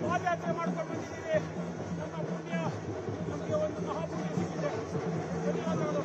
ಪಾದಯಾತ್ರೆ ಮಾಡ್ಕೊಂಡು ಬಂದಿದ್ದೀವಿ. ನಮ್ಮ ಪುಣ್ಯ ನಮಗೆ ಒಂದು ಮಹಾಪುಣ್ಯ ಸಿಕ್ಕಿದೆ. ಧನ್ಯವಾದಗಳು.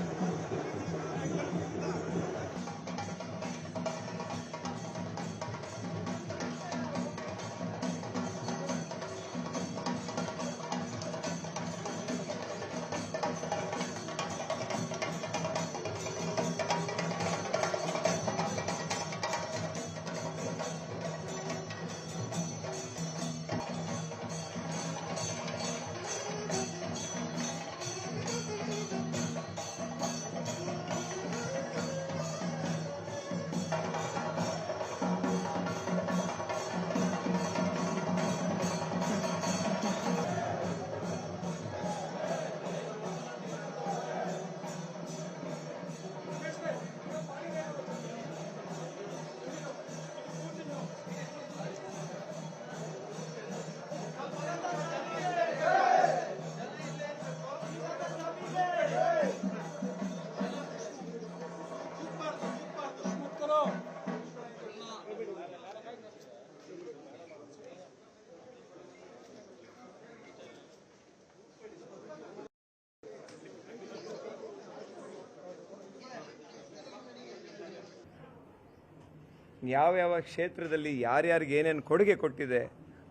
ಯಾವ್ಯಾವ ಕ್ಷೇತ್ರದಲ್ಲಿ ಯಾರ್ಯಾರಿಗೆ ಏನೇನು ಕೊಡುಗೆ ಕೊಟ್ಟಿದೆ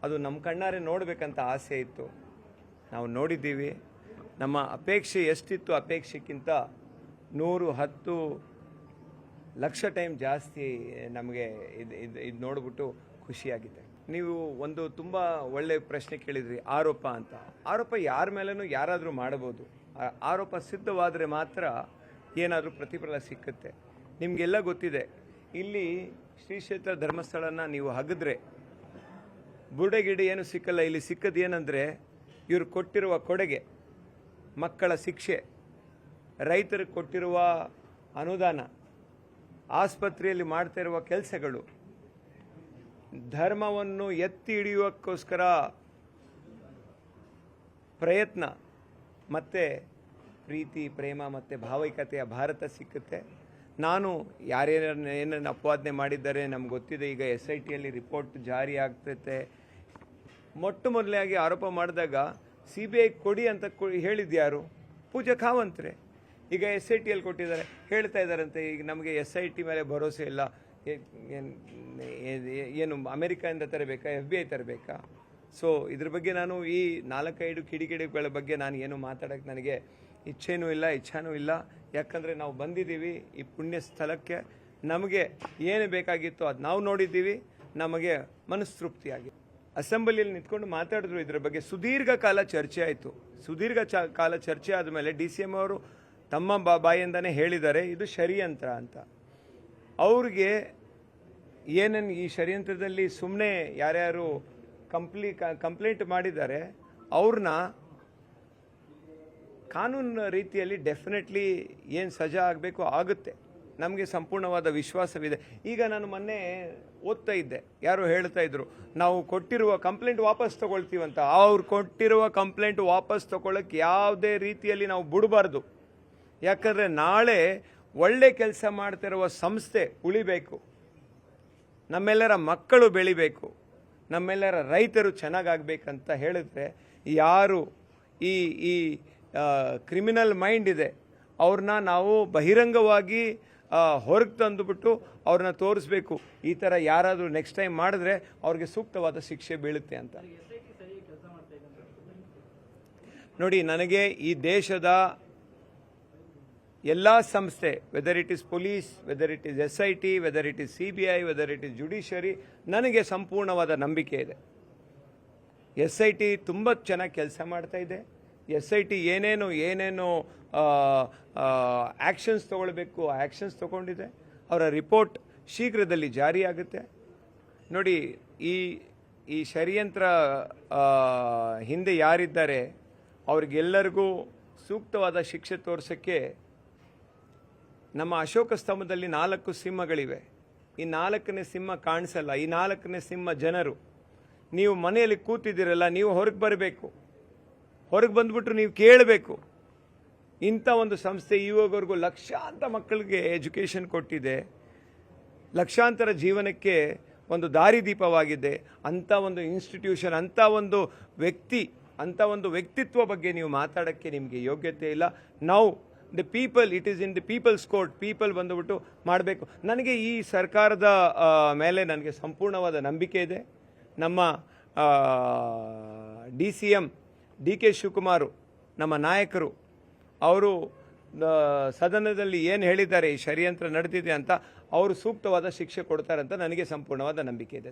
ಅದು ನಮ್ಮ ಕಣ್ಣಾರೆ ನೋಡಬೇಕಂತ ಆಸೆ ಇತ್ತು. ನಾವು ನೋಡಿದ್ದೀವಿ. ನಮ್ಮ ಅಪೇಕ್ಷೆ ಎಷ್ಟಿತ್ತು, ಅಪೇಕ್ಷೆಗಿಂತ 110 ಲಕ್ಷ ಟೈಮ್ ಜಾಸ್ತಿ ನಮಗೆ ಇದು ನೋಡಿಬಿಟ್ಟು ಖುಷಿಯಾಗಿದೆ. ನೀವು ಒಂದು ತುಂಬ ಒಳ್ಳೆ ಪ್ರಶ್ನೆ ಕೇಳಿದ್ರಿ, ಆರೋಪ ಅಂತ. ಆರೋಪ ಯಾರ ಮೇಲೂ ಯಾರಾದರೂ ಮಾಡಬಹುದು. ಆರೋಪ ಸಿದ್ಧವಾದರೆ ಮಾತ್ರ ಏನಾದರೂ ಪ್ರತಿಫಲ ಸಿಕ್ಕುತ್ತೆ. ನಿಮಗೆಲ್ಲ ಗೊತ್ತಿದೆ, ಇಲ್ಲಿ ಶ್ರೀ ಕ್ಷೇತ್ರ ಧರ್ಮಸ್ಥಳನ ನೀವು ಹಗಿದ್ರೆ ಬುಡಗಿಡಿ ಏನು ಸಿಕ್ಕಲ್ಲ. ಇಲ್ಲಿ ಸಿಕ್ಕದು ಏನಂದರೆ ಇವರು ಕೊಟ್ಟಿರುವ ಕೊಡುಗೆ, ಮಕ್ಕಳ ಶಿಕ್ಷೆ, ರೈತರಿಗೆ ಕೊಟ್ಟಿರುವ ಅನುದಾನ, ಆಸ್ಪತ್ರೆಯಲ್ಲಿ ಮಾಡ್ತಾ ಇರುವ ಕೆಲಸಗಳು, ಧರ್ಮವನ್ನು ಎತ್ತಿ ಹಿಡಿಯುವಕ್ಕೋಸ್ಕರ ಪ್ರಯತ್ನ, ಮತ್ತು ಪ್ರೀತಿ, ಪ್ರೇಮ ಮತ್ತು ಭಾವೈಕ್ಯತೆಯ ಭಾರತ ಸಿಕ್ಕುತ್ತೆ. ನಾನು ಏನೇನು ಅಪವಾದನೆ ಮಾಡಿದ್ದಾರೆ ನಮ್ಗೆ ಗೊತ್ತಿದೆ. ಈಗ SITಯಲ್ಲಿ ರಿಪೋರ್ಟ್ ಜಾರಿ ಆಗ್ತೈತೆ. ಮೊಟ್ಟ ಮೊದಲಾಗಿ ಆರೋಪ ಮಾಡಿದಾಗ CBI ಕೊಡಿ ಅಂತ ಹೇಳಿದ್ಯಾರು? ಪೂಜಾ ಖಾವಂತ್ರೆ. ಈಗ SITಯಲ್ಲಿ ಕೊಟ್ಟಿದ್ದಾರೆ, ಹೇಳ್ತಾ ಇದ್ದಾರಂತೆ ಈಗ ನಮಗೆ SIT ಮೇಲೆ ಭರೋಸೆ ಇಲ್ಲ, ಏನು ಅಮೆರಿಕದಿಂದ ತರಬೇಕಾ, FBI ತರಬೇಕಾ? ಸೊ ಇದ್ರ ಬಗ್ಗೆ ನಾನು ಈ 4-5 ಕಿಡಿಗೇಡಿಗಳ ಬಗ್ಗೆ ನಾನು ಏನು ಮಾತಾಡೋಕ್ಕೆ ನನಗೆ ಇಚ್ಛೆನೂ ಇಲ್ಲ. ಯಾಕಂದರೆ ನಾವು ಬಂದಿದ್ದೀವಿ ಈ ಪುಣ್ಯ ಸ್ಥಳಕ್ಕೆ. ನಮಗೆ ಏನು ಬೇಕಾಗಿತ್ತು ಅದು ನಾವು ನೋಡಿದ್ದೀವಿ. ನಮಗೆ ಮನಸ್ತೃಪ್ತಿಯಾಗಿ ಅಸೆಂಬ್ಲಿಯಲ್ಲಿ ನಿಂತ್ಕೊಂಡು ಮಾತಾಡಿದ್ರು. ಇದರ ಬಗ್ಗೆ ಸುದೀರ್ಘ ಕಾಲ ಚರ್ಚೆ ಆಯಿತು. ಕಾಲ ಚರ್ಚೆ ಆದಮೇಲೆ DCM ಅವರು ತಮ್ಮ ಬಾಯಿಂದನೇ ಹೇಳಿದ್ದಾರೆ ಇದು ಷಡ್ಯಂತ್ರ ಅಂತ. ಅವ್ರಿಗೆ ಏನೇನು ಈ ಷಡ್ಯಂತ್ರದಲ್ಲಿ ಸುಮ್ಮನೆ ಯಾರ್ಯಾರು ಕಂಪ್ಲೇಂಟ್ ಮಾಡಿದ್ದಾರೆ ಅವ್ರನ್ನ ಕಾನೂನು ರೀತಿಯಲ್ಲಿ ಡೆಫಿನೆಟ್ಲಿ ಏನು ಸಜಾ ಆಗಬೇಕು ಆಗುತ್ತೆ. ನಮಗೆ ಸಂಪೂರ್ಣವಾದ ವಿಶ್ವಾಸವಿದೆ. ಈಗ ನಾನು ಮೊನ್ನೆ ಓದ್ತಾ ಇದ್ದೆ, ಯಾರೋ ಹೇಳ್ತಾ ಇದ್ರು ನಾವು ಕೊಟ್ಟಿರುವ ಕಂಪ್ಲೇಂಟ್ ವಾಪಸ್ ತಗೊಳ್ತೀವಂತ. ಅವ್ರು ಕೊಟ್ಟಿರುವ ಕಂಪ್ಲೇಂಟ್ ವಾಪಸ್ ತಗೊಳ್ಳೋಕ್ಕೆ ಯಾವುದೇ ರೀತಿಯಲ್ಲಿ ನಾವು ಬಿಡಬಾರ್ದು. ಯಾಕಂದರೆ ನಾಳೆ ಒಳ್ಳೆ ಕೆಲಸ ಮಾಡ್ತಿರುವ ಸಂಸ್ಥೆ ಉಳಿಬೇಕು, ನಮ್ಮೆಲ್ಲರ ಮಕ್ಕಳು ಬೆಳಿಬೇಕು, ನಮ್ಮೆಲ್ಲರ ರೈತರು ಚೆನ್ನಾಗಾಗಬೇಕಂತ ಹೇಳಿದ್ರೆ ಯಾರು ಈ ಕ್ರಿಮಿನಲ್ ಮೈಂಡ್ ಇದೆ ಅವ್ರನ್ನ ನಾವು ಬಹಿರಂಗವಾಗಿ ಹೊರಗೆ ತಂದುಬಿಟ್ಟು ಅವ್ರನ್ನ ತೋರಿಸ್ಬೇಕು. ಈ ಥರ ಯಾರಾದರೂ ನೆಕ್ಸ್ಟ್ ಟೈಮ್ ಮಾಡಿದ್ರೆ ಅವ್ರಿಗೆ ಸೂಕ್ತವಾದ ಶಿಕ್ಷೆ ಬೀಳುತ್ತೆ ಅಂತ. ನೋಡಿ, ನನಗೆ ಈ ದೇಶದ ಎಲ್ಲ ಸಂಸ್ಥೆ, whether it is police, whether it is SIT, whether it is CBI, whether it is judiciary, ನನಗೆ ಸಂಪೂರ್ಣವಾದ ನಂಬಿಕೆ ಇದೆ. SIT ತುಂಬ ಚೆನ್ನಾಗಿ ಕೆಲಸ ಮಾಡ್ತಾ ಇದೆ. SIT ಏನೇನು ಆ್ಯಕ್ಷನ್ಸ್ ತೊಗೊಳ್ಬೇಕು ಆ್ಯಕ್ಷನ್ಸ್ ತೊಗೊಂಡಿದೆ. ಅವರ ರಿಪೋರ್ಟ್ ಶೀಘ್ರದಲ್ಲಿ ಜಾರಿಯಾಗುತ್ತೆ. ನೋಡಿ, ಈ ಷಡ್ಯಂತ್ರ ಹಿಂದೆ ಯಾರಿದ್ದಾರೆ ಅವ್ರಿಗೆಲ್ಲರಿಗೂ ಸೂಕ್ತವಾದ ಶಿಕ್ಷೆ ತೋರಿಸೋಕ್ಕೆ ನಮ್ಮ ಅಶೋಕ ಸ್ತಂಭದಲ್ಲಿ 4 ಸಿಂಹಗಳಿವೆ. ಈ 4ನೇ ಸಿಂಹ ಕಾಣಿಸಲ್ಲ. ಈ 4ನೇ ಸಿಂಹ ಜನರು. ನೀವು ಮನೆಯಲ್ಲಿ ಕೂತಿದ್ದೀರಲ್ಲ, ನೀವು ಹೊರಗೆ ಬರಬೇಕು. ಹೊರಗೆ ಬಂದ್ಬಿಟ್ರು ನೀವು ಕೇಳಬೇಕು. ಇಂಥ ಒಂದು ಸಂಸ್ಥೆ ಇವಾಗವರೆಗೂ ಲಕ್ಷಾಂತರ ಮಕ್ಕಳಿಗೆ ಎಜುಕೇಷನ್ ಕೊಟ್ಟಿದೆ, ಲಕ್ಷಾಂತರ ಜೀವನಕ್ಕೆ ಒಂದು ದಾರಿದೀಪವಾಗಿದೆ. ಅಂಥ ಒಂದು ಇನ್ಸ್ಟಿಟ್ಯೂಷನ್, ಅಂಥ ಒಂದು ವ್ಯಕ್ತಿ, ಅಂಥ ಒಂದು ವ್ಯಕ್ತಿತ್ವ ಬಗ್ಗೆ ನೀವು ಮಾತಾಡೋಕ್ಕೆ ನಿಮಗೆ ಯೋಗ್ಯತೆ ಇಲ್ಲ. ನಾವು the people, it is in the people's court. People ಬಂದುಬಿಟ್ಟು ಮಾಡಬೇಕು. ನನಗೆ ಈ ಸರ್ಕಾರದ ಮೇಲೆ ನನಗೆ ಸಂಪೂರ್ಣವಾದ ನಂಬಿಕೆ ಇದೆ. ನಮ್ಮ DCM DK ಶಿವಕುಮಾರ್ ನಮ್ಮ ನಾಯಕರು ಅವರು ಸದನದಲ್ಲಿ ಏನು ಹೇಳಿದ್ದಾರೆ ಈ ಷಡ್ಯಂತ್ರ ನಡೆದಿದೆ ಅಂತ, ಅವರು ಸೂಕ್ತವಾದ ಶಿಕ್ಷೆ ಕೊಡ್ತಾರೆ ಅಂತ ನನಗೆ ಸಂಪೂರ್ಣವಾದ ನಂಬಿಕೆ ಇದೆ.